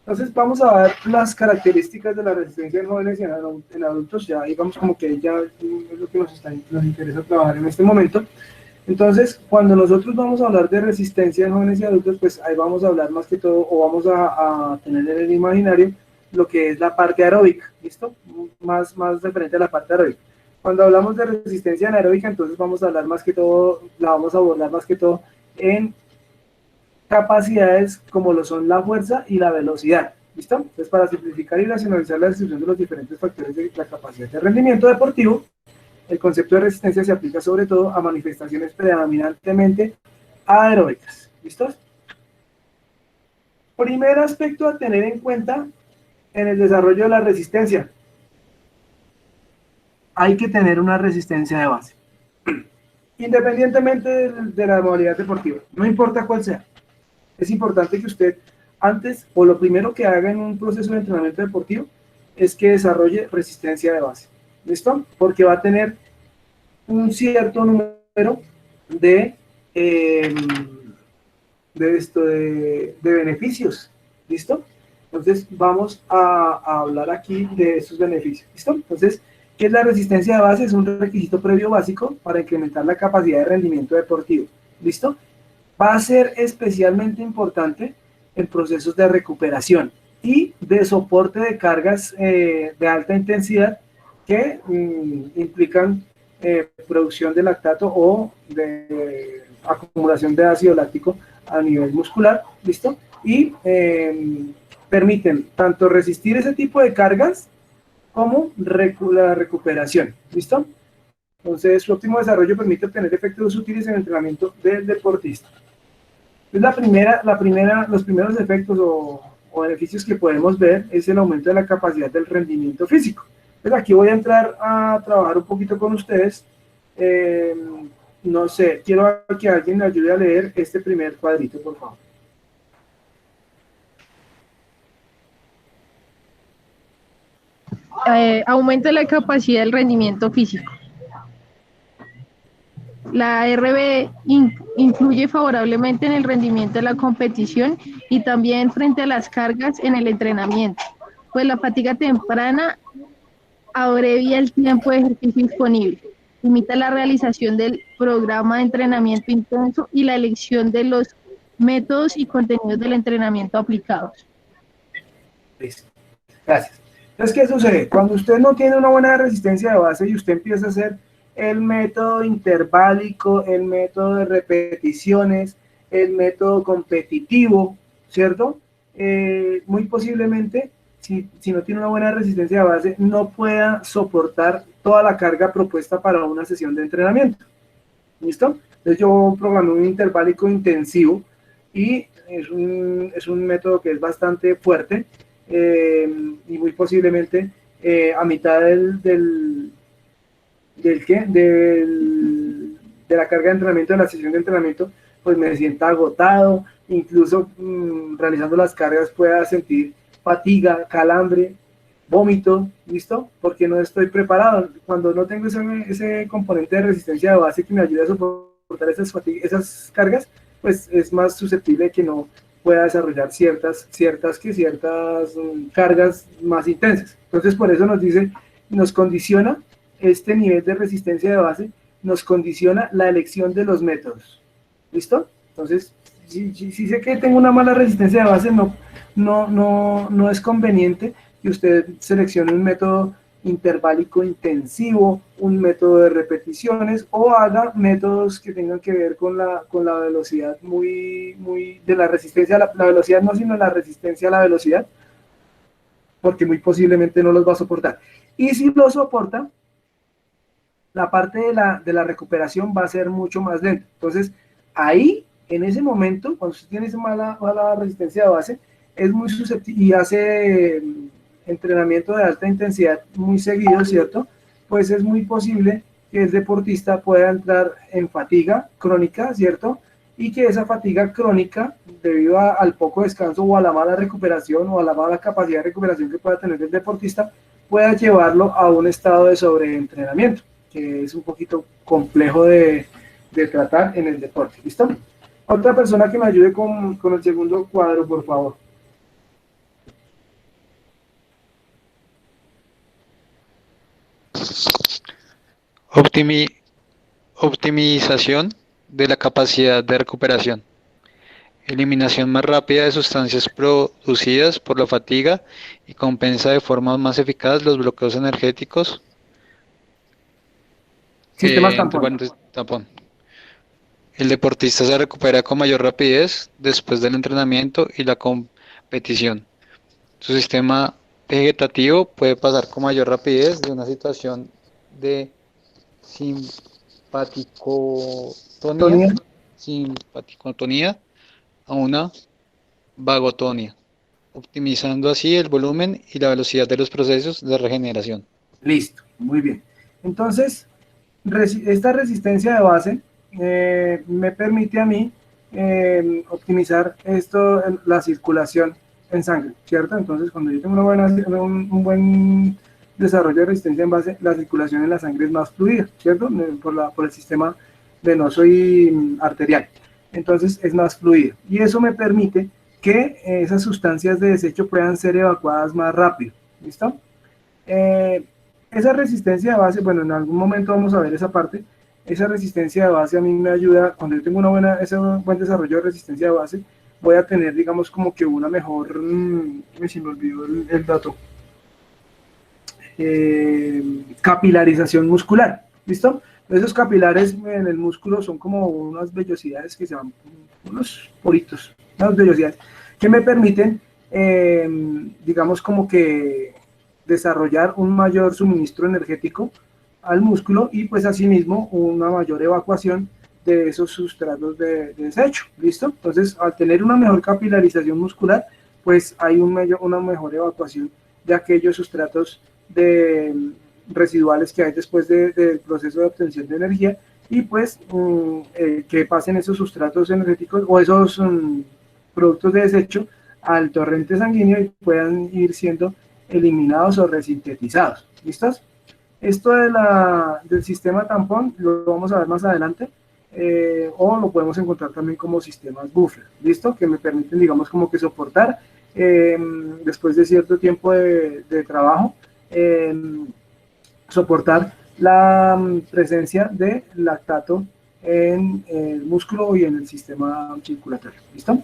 Entonces vamos a ver las características de la resistencia en jóvenes y en adultos, ya digamos como que ya es lo que nos interesa trabajar en este momento. Entonces, cuando nosotros vamos a hablar de resistencia en jóvenes y adultos, pues ahí vamos a hablar más que todo, o vamos a tener en el imaginario lo que es la parte aeróbica, ¿listo? Más referente a la parte aeróbica. Cuando hablamos de resistencia anaeróbica, entonces vamos a hablar más que todo, la vamos a abordar más que todo en capacidades como lo son la fuerza y la velocidad, ¿listo? Entonces, para simplificar y racionalizar la descripción de los diferentes factores de la capacidad de rendimiento deportivo, el concepto de resistencia se aplica sobre todo a manifestaciones predominantemente aeróbicas, ¿listos? Primer aspecto a tener en cuenta en el desarrollo de la resistencia. Hay que tener una resistencia de base, independientemente de la modalidad deportiva, no importa cuál sea. Es importante que usted antes, o lo primero que haga en un proceso de entrenamiento deportivo, es que desarrolle resistencia de base. ¿Listo? Porque va a tener un cierto número de beneficios. ¿Listo? Entonces vamos a hablar aquí de esos beneficios. ¿Listo? Entonces, ¿qué es la resistencia de base? Es un requisito previo básico para incrementar la capacidad de rendimiento deportivo. ¿Listo? Va a ser especialmente importante en procesos de recuperación y de soporte de cargas de alta intensidad que implican producción de lactato o de acumulación de ácido láctico a nivel muscular, ¿listo? Y permiten tanto resistir ese tipo de cargas como la recuperación, ¿listo? Entonces, su óptimo desarrollo permite obtener efectos útiles en el entrenamiento del deportista. Pues los primeros efectos o beneficios que podemos ver es el aumento de la capacidad del rendimiento físico. Pues aquí voy a entrar a trabajar un poquito con ustedes. No sé, quiero que alguien me ayude a leer este primer cuadrito, por favor. Aumenta la capacidad del rendimiento físico. La RB influye favorablemente en el rendimiento de la competición y también frente a las cargas en el entrenamiento, pues la fatiga temprana abrevia el tiempo de ejercicio disponible, limita la realización del programa de entrenamiento intenso y la elección de los métodos y contenidos del entrenamiento aplicados. Listo. Gracias. Entonces, ¿qué sucede? Cuando usted no tiene una buena resistencia de base y usted empieza a hacer el método interválico, el método de repeticiones, el método competitivo, ¿cierto? Muy posiblemente, si no tiene una buena resistencia de base, no pueda soportar toda la carga propuesta para una sesión de entrenamiento. ¿Listo? Entonces yo programé un interválico intensivo y es un método que es bastante fuerte y muy posiblemente a mitad de la carga de entrenamiento, de la sesión de entrenamiento, pues me sienta agotado, incluso realizando las cargas pueda sentir fatiga, calambre, vómito, ¿listo? Porque no estoy preparado. Cuando no tengo ese componente de resistencia de base que me ayude a soportar esas cargas, pues es más susceptible de que no pueda desarrollar ciertas cargas más intensas. Entonces, por eso nos condiciona este nivel de resistencia de base, nos condiciona la elección de los métodos. ¿Listo? Entonces, si sé que tengo una mala resistencia de base, no es conveniente que usted seleccione un método interválico intensivo, un método de repeticiones o haga métodos que tengan que ver con la velocidad de la resistencia a la velocidad, no, sino la resistencia a la velocidad, porque muy posiblemente no los va a soportar. Y si lo soporta, la parte de la recuperación va a ser mucho más lenta. Entonces, ahí, en ese momento, cuando usted tiene esa mala resistencia de base, es muy susceptible y hace entrenamiento de alta intensidad muy seguido, ¿cierto? Pues es muy posible que el deportista pueda entrar en fatiga crónica, ¿cierto? Y que esa fatiga crónica, debido al poco descanso o a la mala recuperación o a la mala capacidad de recuperación que pueda tener el deportista, pueda llevarlo a un estado de sobreentrenamiento, que es un poquito complejo de tratar en el deporte. ¿Listo? Otra persona que me ayude con el segundo cuadro, por favor. Optimi- optimización de la capacidad de recuperación. Eliminación más rápida de sustancias producidas por la fatiga y compensa de forma más eficaz los bloqueos energéticos. Sistemas Entre tampón. paréntesis, tapón. El deportista se recupera con mayor rapidez después del entrenamiento y la competición. Su sistema vegetativo puede pasar con mayor rapidez de una situación de simpaticotonía, Tonía. simpaticotonía a una vagotonía, optimizando así el volumen y la velocidad de los procesos de regeneración. Listo, muy bien. Entonces, esta resistencia de base me permite a mí optimizar la circulación en sangre, ¿cierto? Entonces, cuando yo tengo un buen desarrollo de resistencia en base, la circulación en la sangre es más fluida, ¿cierto? Por el sistema venoso y arterial. Entonces, es más fluida. Y eso me permite que esas sustancias de desecho puedan ser evacuadas más rápido, ¿listo? Eh, esa resistencia de base, bueno, en algún momento vamos a ver esa parte. Esa resistencia de base a mí me ayuda, cuando yo tengo ese buen desarrollo de resistencia de base, voy a tener, digamos, como que una mejor, se me olvidó el dato, capilarización muscular, ¿listo? Esos capilares en el músculo son como unas vellosidades que se llaman, unos poritos, unas vellosidades, que me permiten, digamos, como que desarrollar un mayor suministro energético al músculo y pues asimismo una mayor evacuación de esos sustratos de desecho, ¿listo? Entonces, al tener una mejor capilarización muscular, pues hay una mejor evacuación de aquellos sustratos residuales que hay después del proceso de obtención de energía y pues que pasen esos sustratos energéticos o esos productos de desecho al torrente sanguíneo y puedan ir siendo eliminados o resintetizados. ¿Listos? Esto del sistema tampón lo vamos a ver más adelante, o lo podemos encontrar también como sistemas buffer, ¿listo? Que me permiten, digamos, como que soportar después de cierto tiempo de trabajo, soportar la presencia de lactato en el músculo y en el sistema circulatorio, ¿listo?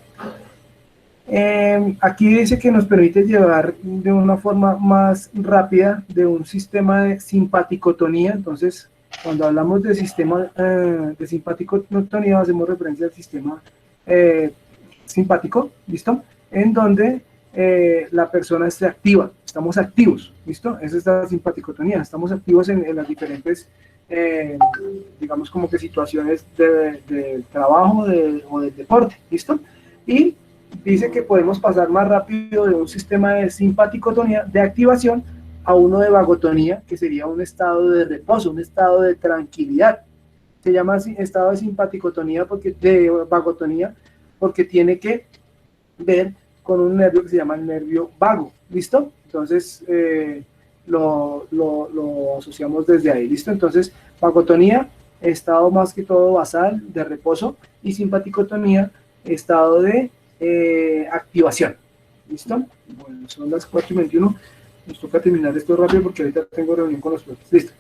Aquí dice que nos permite llevar de una forma más rápida de un sistema de simpaticotonía. Entonces, cuando hablamos de sistema de simpaticotonía, hacemos referencia al sistema simpático, ¿listo? En donde la persona esté activa, estamos activos, ¿listo? Esa es la simpaticotonía, estamos activos en las diferentes, digamos, como que situaciones de trabajo o del deporte, ¿listo? Y dice que podemos pasar más rápido de un sistema de simpaticotonía, de activación, a uno de vagotonía, que sería un estado de reposo, un estado de tranquilidad. Se llama así, estado de simpaticotonía, de vagotonía, porque tiene que ver con un nervio que se llama el nervio vago, ¿listo? Entonces, lo asociamos desde ahí, ¿listo? Entonces, vagotonía, estado más que todo basal, de reposo, y simpaticotonía, estado de activación. ¿Listo? Bueno, son las 4:21. Nos toca terminar esto rápido porque ahorita tengo reunión con los profes. Listo.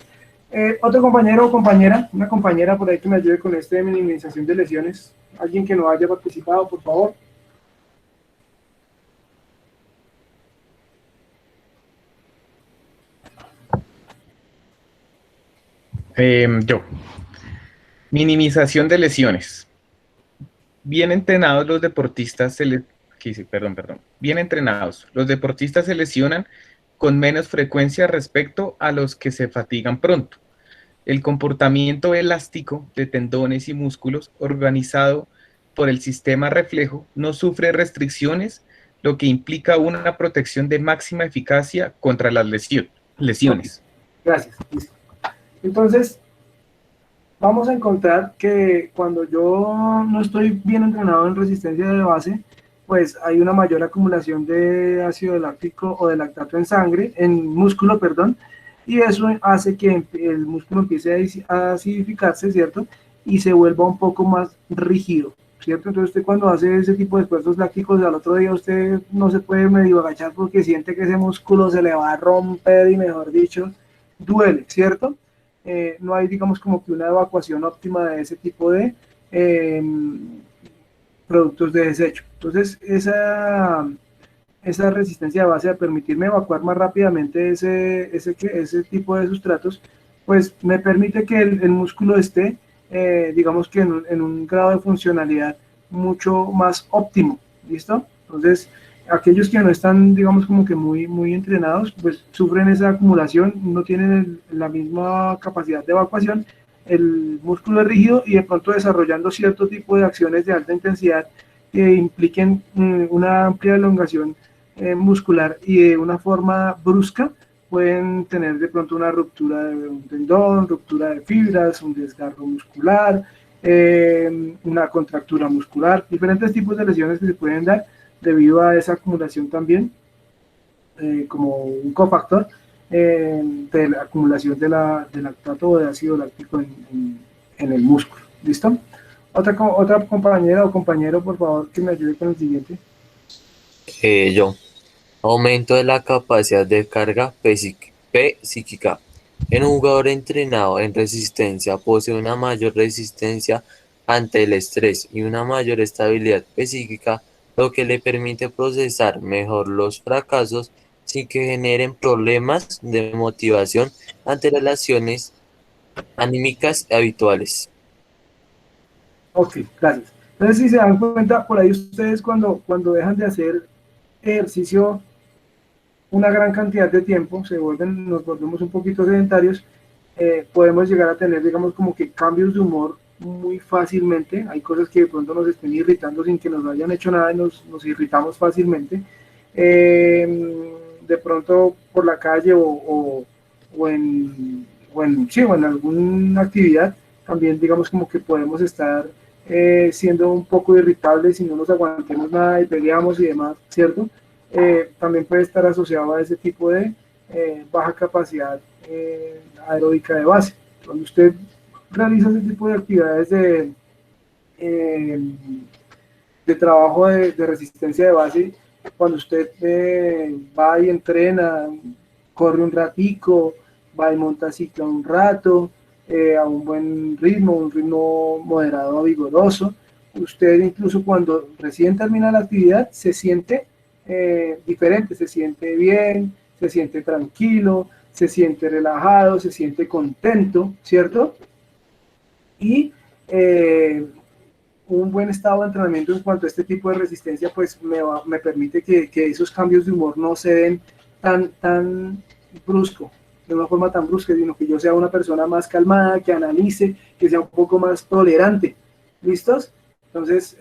Otro compañero o compañera, una compañera por ahí que me ayude con este de minimización de lesiones. Alguien que no haya participado, por favor. Yo. Minimización de lesiones. Bien entrenados los deportistas Bien entrenados, los deportistas se lesionan con menos frecuencia respecto a los que se fatigan pronto. El comportamiento elástico de tendones y músculos organizado por el sistema reflejo no sufre restricciones, lo que implica una protección de máxima eficacia contra las lesiones. Gracias. Listo. Entonces, vamos a encontrar que cuando yo no estoy bien entrenado en resistencia de base, pues hay una mayor acumulación de ácido láctico o de lactato en sangre, en músculo, perdón, y eso hace que el músculo empiece a acidificarse, ¿cierto? Y se vuelva un poco más rígido, ¿cierto? Entonces usted cuando hace ese tipo de esfuerzos lácticos, al otro día usted no se puede medio agachar porque siente que ese músculo se le va a romper y, mejor dicho, duele, ¿cierto? no hay, digamos, como que una evacuación óptima de ese tipo de productos de desecho. Entonces, esa resistencia de base a permitirme evacuar más rápidamente ese tipo de sustratos, pues me permite que el músculo esté, digamos que en un grado de funcionalidad mucho más óptimo, ¿listo? Entonces, aquellos que no están, digamos, como que muy entrenados, pues sufren esa acumulación, no tienen la misma capacidad de evacuación, el músculo es rígido y de pronto desarrollando cierto tipo de acciones de alta intensidad que impliquen una amplia elongación muscular y de una forma brusca pueden tener de pronto una ruptura de un tendón, ruptura de fibras, un desgarro muscular, una contractura muscular, diferentes tipos de lesiones que se pueden dar debido a esa acumulación también, como un cofactor de la acumulación del lactato o de ácido láctico en el músculo. ¿Listo? Otra compañera o compañero, por favor, que me ayude con el siguiente. Yo. Aumento de la capacidad de carga psíquica. En un jugador entrenado en resistencia posee una mayor resistencia ante el estrés y una mayor estabilidad psíquica, lo que le permite procesar mejor los fracasos sin que generen problemas de motivación ante relaciones anímicas habituales. Ok, gracias. Entonces, si se dan cuenta, por ahí ustedes cuando dejan de hacer ejercicio una gran cantidad de tiempo, nos volvemos un poquito sedentarios, podemos llegar a tener, digamos, como que cambios de humor muy fácilmente. Hay cosas que de pronto nos estén irritando sin que nos hayan hecho nada y nos irritamos fácilmente. De pronto por la calle o en alguna actividad, también digamos como que podemos estar siendo un poco irritables si no nos aguantemos nada y peleamos y demás, ¿cierto? También puede estar asociado a ese tipo de baja capacidad aeróbica de base. Cuando usted realiza ese tipo de actividades de trabajo de resistencia de base, cuando usted va y entrena, corre un ratico, va y monta cicla un rato, a un buen ritmo, un ritmo moderado, vigoroso, usted incluso cuando recién termina la actividad se siente diferente, se siente bien, se siente tranquilo, se siente relajado, se siente contento, ¿cierto? Y un buen estado de entrenamiento en cuanto a este tipo de resistencia, pues me permite que esos cambios de humor no se den tan brusco, de una forma tan brusca, sino que yo sea una persona más calmada, que analice, que sea un poco más tolerante. ¿Listos? Entonces,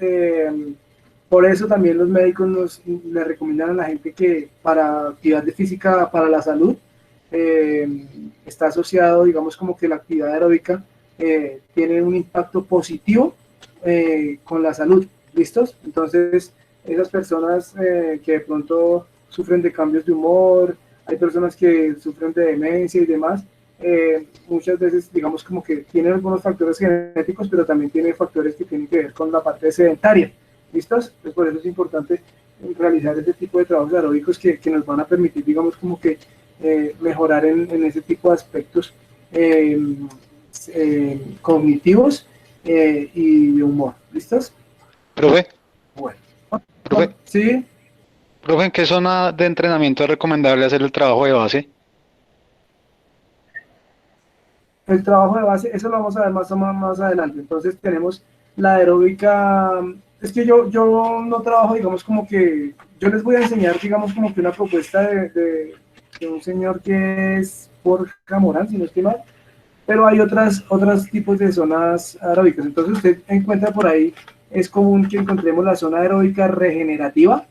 por eso también los médicos le recomiendan a la gente que para actividad física para la salud está asociado, digamos, como que la actividad aeróbica tiene un impacto positivo con la salud. ¿Listos? Entonces, esas personas que de pronto sufren de cambios de humor, hay personas que sufren de demencia y demás, muchas veces, digamos, como que tienen algunos factores genéticos, pero también tienen factores que tienen que ver con la parte sedentaria. ¿Listos? Entonces, por eso es importante realizar este tipo de trabajos aeróbicos que nos van a permitir, digamos, como que mejorar en ese tipo de aspectos cognitivos y de humor. ¿Listos? Profe, Bueno. profe, ¿Sí? profe, ¿en qué zona de entrenamiento es recomendable hacer el trabajo de base? El trabajo de base, eso lo vamos a ver más adelante. Entonces tenemos la aeróbica. Es que yo no trabajo, digamos, como que yo les voy a enseñar, digamos, como que una propuesta de un señor que es Borja Morán, si no estoy mal, pero hay otros tipos de zonas aeróbicas. Entonces usted encuentra por ahí, es común que encontremos la zona aeróbica regenerativa,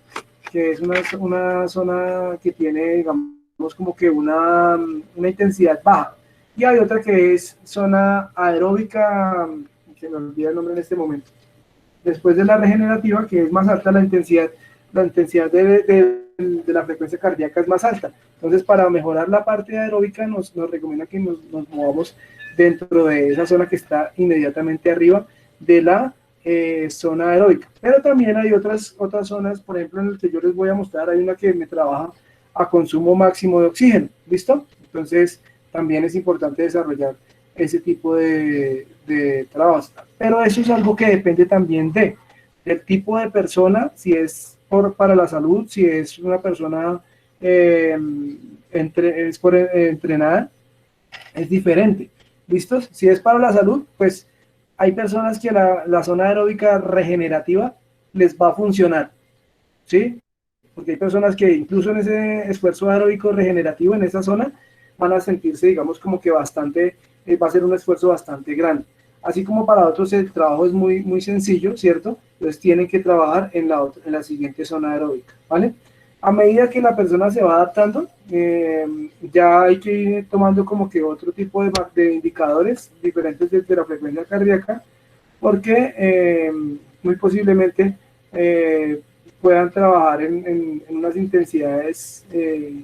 que es una zona que tiene, digamos, como que una intensidad baja. Y hay otra que es zona aeróbica, que me olvida el nombre en este momento. Después de la regenerativa, que es más alta la intensidad de la frecuencia cardíaca es más alta. Entonces, para mejorar la parte aeróbica, nos recomienda que nos movamos dentro de esa zona que está inmediatamente arriba de la zona aeróbica. Pero también hay otras zonas, por ejemplo, en las que yo les voy a mostrar, hay una que me trabaja a consumo máximo de oxígeno. ¿Listo? Entonces, también es importante desarrollar ese tipo de trabajos. Pero eso es algo que depende también del tipo de persona, si es para la salud, si es una persona entrenada, es diferente. ¿Listos? Si es para la salud, pues hay personas que la zona aeróbica regenerativa les va a funcionar, ¿sí? Porque hay personas que incluso en ese esfuerzo aeróbico regenerativo en esa zona van a sentirse, digamos, como que bastante, va a ser un esfuerzo bastante grande. Así como para otros el trabajo es muy, muy sencillo, ¿cierto? Entonces tienen que trabajar en la siguiente zona aeróbica, ¿vale? A medida que la persona se va adaptando, ya hay que ir tomando como que otro tipo de indicadores diferentes desde la frecuencia cardíaca, porque muy posiblemente puedan trabajar en unas intensidades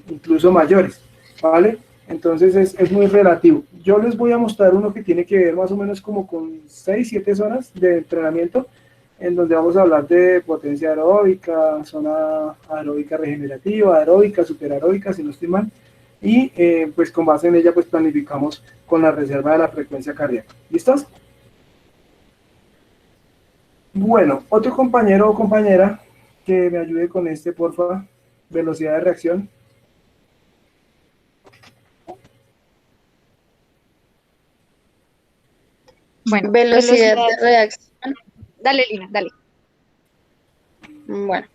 incluso mayores, ¿vale? Entonces es muy relativo. Yo les voy a mostrar uno que tiene que ver más o menos como con 6, 7 zonas de entrenamiento, en donde vamos a hablar de potencia aeróbica, zona aeróbica regenerativa, aeróbica, superaeróbica, si no estoy mal, y pues con base en ella pues planificamos con la reserva de la frecuencia cardíaca. ¿Listos? Bueno, otro compañero o compañera que me ayude con este, porfa, velocidad de reacción. Bueno, Velocidad velocidad. de reacción. Dale, Lina, dale. Bueno,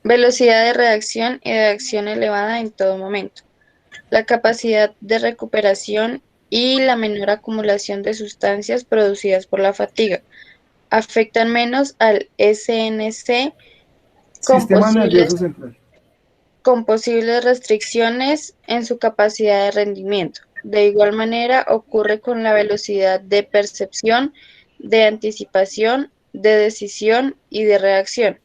velocidad de reacción y de acción elevada en todo momento. La capacidad de recuperación y la menor acumulación de sustancias producidas por la fatiga. Afectan menos al SNC Sistema nervioso central. con posibles restricciones en su capacidad de rendimiento. De igual manera ocurre con la velocidad de percepción, de anticipación, de decisión y de reacción,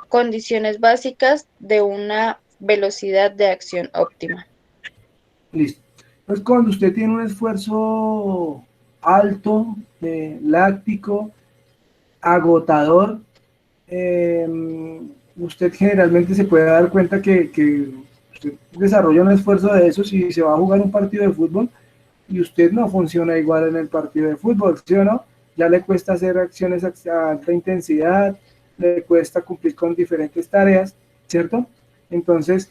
condiciones básicas de una velocidad de acción óptima. Listo. Entonces, cuando usted tiene un esfuerzo alto, láctico, agotador, usted generalmente se puede dar cuenta que usted desarrolla un esfuerzo de esos y se va a jugar un partido de fútbol y usted no funciona igual en el partido de fútbol, ¿sí o no? Ya le cuesta hacer acciones a alta intensidad, le cuesta cumplir con diferentes tareas, ¿cierto? Entonces,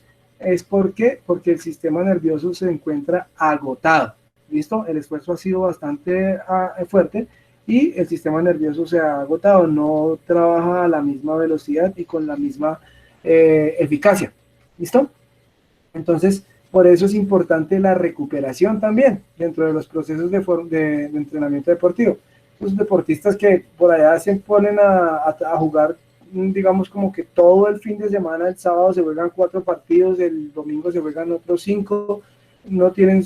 porque el sistema nervioso se encuentra agotado, ¿listo? El esfuerzo ha sido bastante fuerte y el sistema nervioso se ha agotado, no trabaja a la misma velocidad y con la misma eficacia, ¿listo? Entonces, por eso es importante la recuperación también dentro de los procesos de entrenamiento deportivo. Los deportistas que por allá se ponen a jugar, digamos como que todo el fin de semana, el sábado se juegan 4 partidos, el domingo se juegan otros 5, no tienen,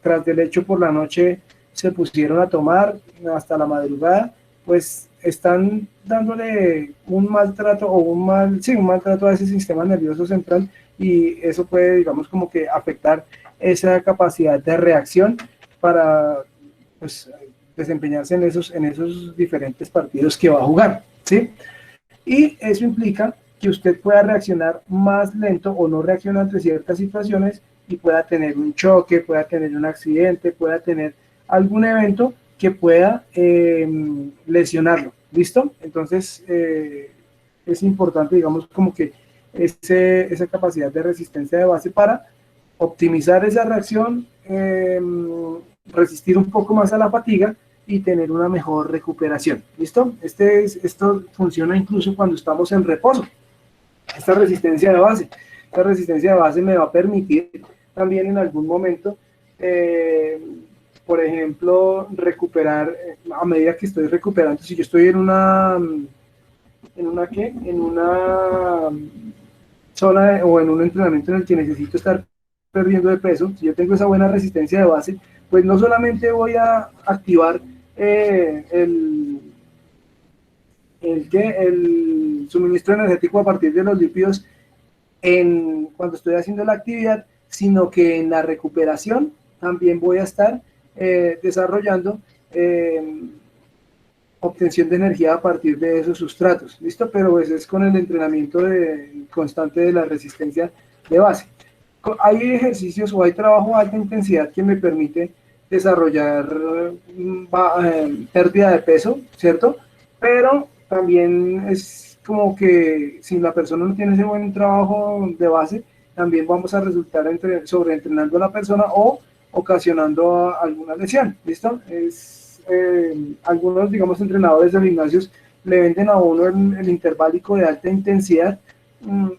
tras del hecho por la noche se pusieron a tomar hasta la madrugada, pues están dándole un maltrato o un maltrato a ese sistema nervioso central y eso puede, digamos, como que afectar esa capacidad de reacción para pues, desempeñarse en esos diferentes partidos que va a jugar, ¿sí? Y eso implica que usted pueda reaccionar más lento o no reacciona ante ciertas situaciones y pueda tener un choque, pueda tener un accidente, pueda tener algún evento que pueda lesionarlo, ¿listo? Entonces, es importante, digamos, como que esa capacidad de resistencia de base para optimizar esa reacción, resistir un poco más a la fatiga y tener una mejor recuperación. ¿Listo? Esto funciona incluso cuando estamos en reposo. Esta resistencia de base me va a permitir también en algún momento, por ejemplo, recuperar, a medida que estoy recuperando, si yo estoy en una zona o en un entrenamiento en el que necesito estar perdiendo de peso, si yo tengo esa buena resistencia de base, pues no solamente voy a activar el suministro energético a partir de los lípidos cuando estoy haciendo la actividad, sino que en la recuperación también voy a estar desarrollando obtención de energía a partir de esos sustratos, ¿listo? Pero pues es con el entrenamiento constante de la resistencia de base. Hay ejercicios o hay trabajo de alta intensidad que me permite desarrollar pérdida de peso, ¿cierto? Pero también es como que si la persona no tiene ese buen trabajo de base, también vamos a resultar sobreentrenando a la persona o ocasionando alguna lesión, ¿listo? Algunos, digamos, entrenadores de gimnasios le venden a uno el interválico de alta intensidad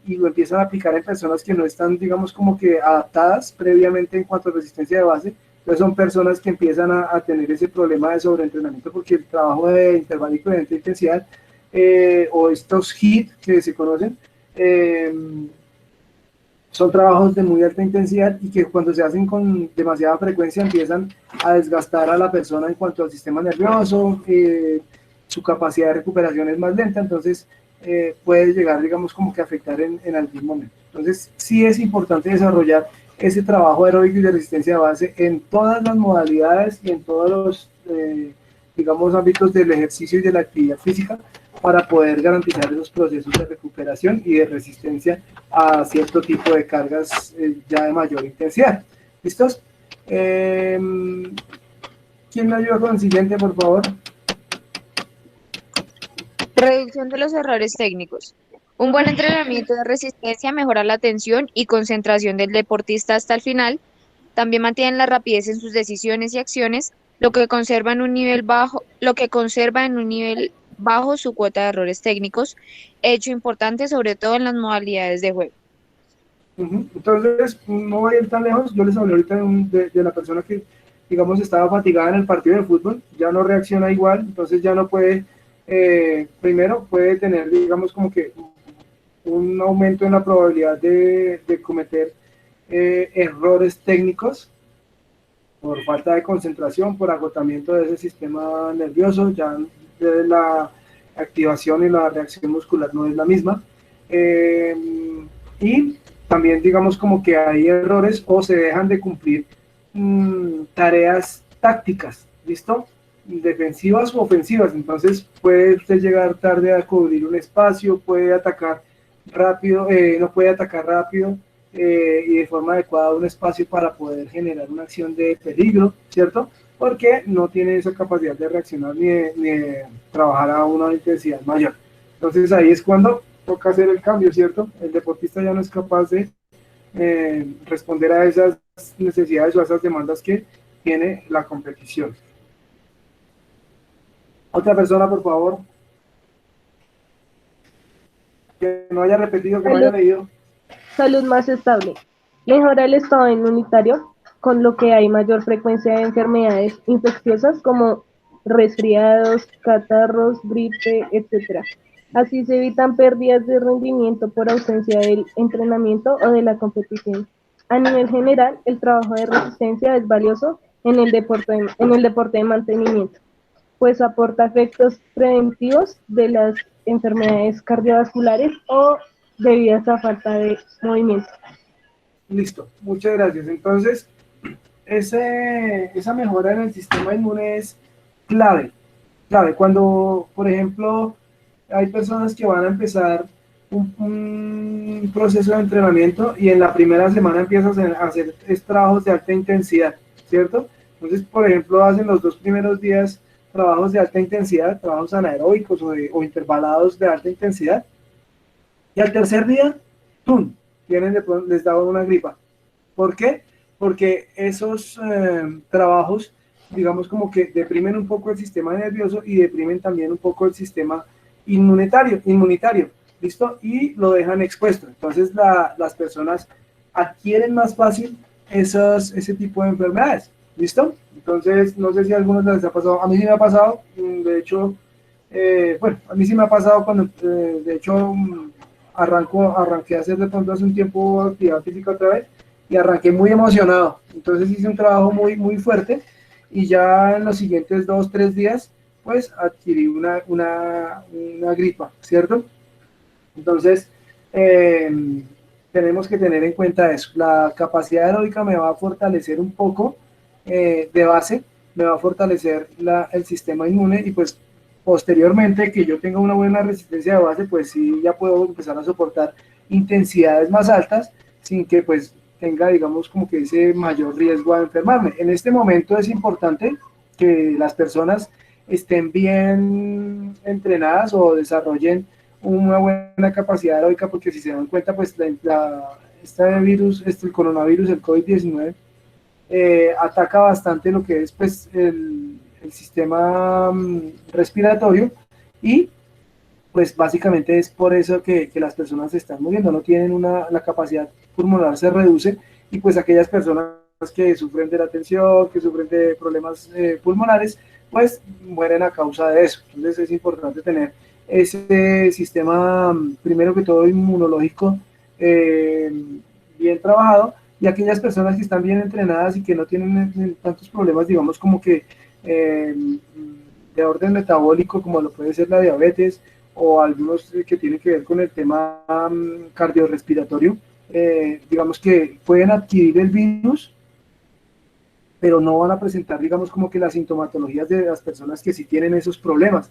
y lo empiezan a aplicar en personas que no están, digamos, como que adaptadas previamente en cuanto a resistencia de base. Entonces son personas que empiezan a tener ese problema de sobreentrenamiento porque el trabajo de interválico de alta intensidad o estos HIIT que se conocen, son trabajos de muy alta intensidad y que cuando se hacen con demasiada frecuencia empiezan a desgastar a la persona en cuanto al sistema nervioso, su capacidad de recuperación es más lenta, entonces puede llegar, digamos, como que a afectar en algún momento. Entonces sí es importante desarrollar ese trabajo aeróbico y de resistencia de base en todas las modalidades y en todos los, digamos, ámbitos del ejercicio y de la actividad física para poder garantizar esos procesos de recuperación y de resistencia a cierto tipo de cargas ya de mayor intensidad. ¿Listos? ¿Quién me ayuda con el siguiente, por favor? Reducción de los errores técnicos. Un buen entrenamiento de resistencia mejora la atención y concentración del deportista hasta el final. También mantiene la rapidez en sus decisiones y acciones, lo que conserva en un nivel bajo su cuota de errores técnicos, hecho importante sobre todo en las modalidades de juego. Entonces, no voy a ir tan lejos. Yo les hablé ahorita de la persona que, digamos, estaba fatigada en el partido de fútbol, ya no reacciona igual, entonces ya no puede, primero puede tener, digamos, como que un aumento en la probabilidad de cometer errores técnicos por falta de concentración, por agotamiento de ese sistema nervioso, ya de la activación y la reacción muscular no es la misma. Y también, digamos, como que hay errores o se dejan de cumplir tareas tácticas, ¿listo? Defensivas o ofensivas, entonces puede usted llegar tarde a cubrir un espacio, puede atacar rápido, no puede atacar rápido y de forma adecuada un espacio para poder generar una acción de peligro, ¿cierto? Porque no tiene esa capacidad de reaccionar ni de trabajar a una intensidad mayor. Entonces ahí es cuando toca hacer el cambio, ¿cierto? El deportista ya no es capaz de responder a esas necesidades o a esas demandas que tiene la competición. Otra persona, por favor. Que no haya repetido, que no haya leído. Salud más estable. Mejora el estado inmunitario, con lo que hay mayor frecuencia de enfermedades infecciosas como resfriados, catarros, gripe, etc. Así se evitan pérdidas de rendimiento por ausencia del entrenamiento o de la competición. A nivel general, el trabajo de resistencia es valioso en el deporte de mantenimiento, pues aporta efectos preventivos de las enfermedades cardiovasculares o debidas a falta de movimiento. Listo, muchas gracias. Entonces, esa mejora en el sistema inmune es clave. Cuando, por ejemplo, hay personas que van a empezar un proceso de entrenamiento y en la primera semana empiezan a hacer trabajos de alta intensidad, ¿cierto? Entonces, por ejemplo, hacen los 2 primeros días trabajos de alta intensidad, trabajos anaeróbicos o intervalados de alta intensidad, y al tercer día, ¡pum!, les da una gripa. ¿Por qué? Porque esos trabajos, digamos, como que deprimen un poco el sistema nervioso y deprimen también un poco el sistema inmunitario, ¿listo? Y lo dejan expuesto. Entonces las personas adquieren más fácil ese tipo de enfermedades, ¿listo? Entonces, no sé si a algunos les ha pasado, a mí sí me ha pasado, de hecho, a mí sí me ha pasado cuando, de hecho, arranqué a hacer de pronto hace un tiempo actividad física otra vez, y arranqué muy emocionado, entonces hice un trabajo muy, muy fuerte, y ya en los siguientes 2, 3 días, pues adquirí una gripa, ¿cierto? Entonces, tenemos que tener en cuenta eso. La capacidad aeróbica me va a fortalecer un poco de base, me va a fortalecer el sistema inmune y pues posteriormente que yo tenga una buena resistencia de base, pues sí ya puedo empezar a soportar intensidades más altas sin que pues tenga, digamos, como que ese mayor riesgo a enfermarme. En este momento es importante que las personas estén bien entrenadas o desarrollen una buena capacidad aeróbica, porque si se dan cuenta, pues este virus, el coronavirus, el COVID-19, ataca bastante lo que es pues el sistema respiratorio, y pues básicamente es por eso que las personas se están muriendo, no tienen la capacidad pulmonar se reduce, y pues aquellas personas que sufren de la tensión, que sufren de problemas pulmonares, pues mueren a causa de eso. Entonces es importante tener ese sistema, primero que todo, inmunológico bien trabajado, y aquellas personas que están bien entrenadas y que no tienen tantos problemas, digamos, como que de orden metabólico, como lo puede ser la diabetes, o algunos que tienen que ver con el tema cardiorrespiratorio, digamos que pueden adquirir el virus, pero no van a presentar, digamos, como que las sintomatologías de las personas que sí tienen esos problemas,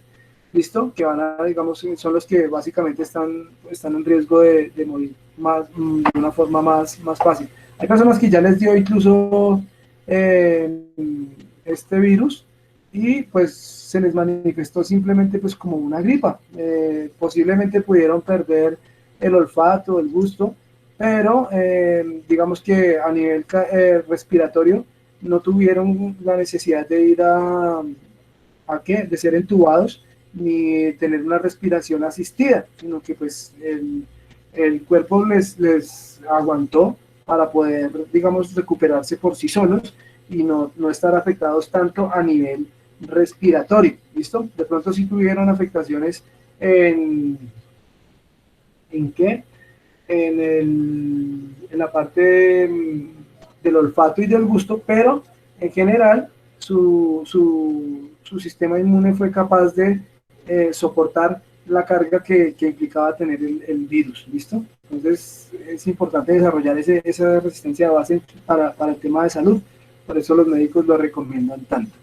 ¿listo? Que van a, digamos, son los que básicamente están en riesgo de morir de una forma más fácil. Hay personas que ya les dio incluso este virus, y pues se les manifestó simplemente pues como una gripa. Posiblemente pudieron perder el olfato, el gusto, pero digamos que a nivel respiratorio no tuvieron la necesidad de ir de ser entubados, ni tener una respiración asistida, sino que pues el cuerpo les aguantó para poder, digamos, recuperarse por sí solos y no estar afectados tanto a nivel respiratorio, ¿listo? De pronto sí tuvieron afectaciones en la parte del olfato y del gusto, pero en general su sistema inmune fue capaz de soportar la carga que implicaba tener el virus, ¿listo? Entonces es importante desarrollar esa resistencia de base para el tema de salud, por eso los médicos lo recomiendan tanto.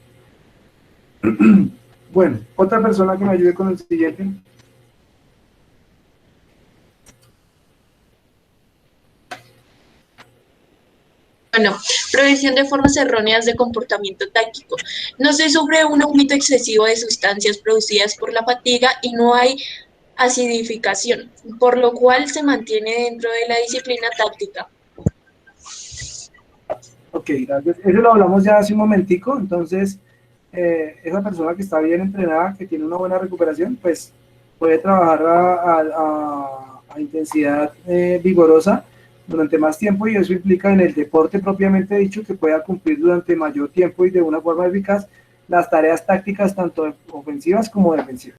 Bueno, otra persona que me ayude con el siguiente. Bueno, prevención de formas erróneas de comportamiento táctico. No se sufre un aumento excesivo de sustancias producidas por la fatiga y no hay acidificación, por lo cual se mantiene dentro de la disciplina táctica. Ok, gracias. Eso lo hablamos ya hace un momentico. Entonces, esa persona que está bien entrenada, que tiene una buena recuperación, pues puede trabajar a intensidad vigorosa durante más tiempo, y eso implica en el deporte propiamente dicho que pueda cumplir durante mayor tiempo y de una forma eficaz las tareas tácticas tanto ofensivas como defensivas.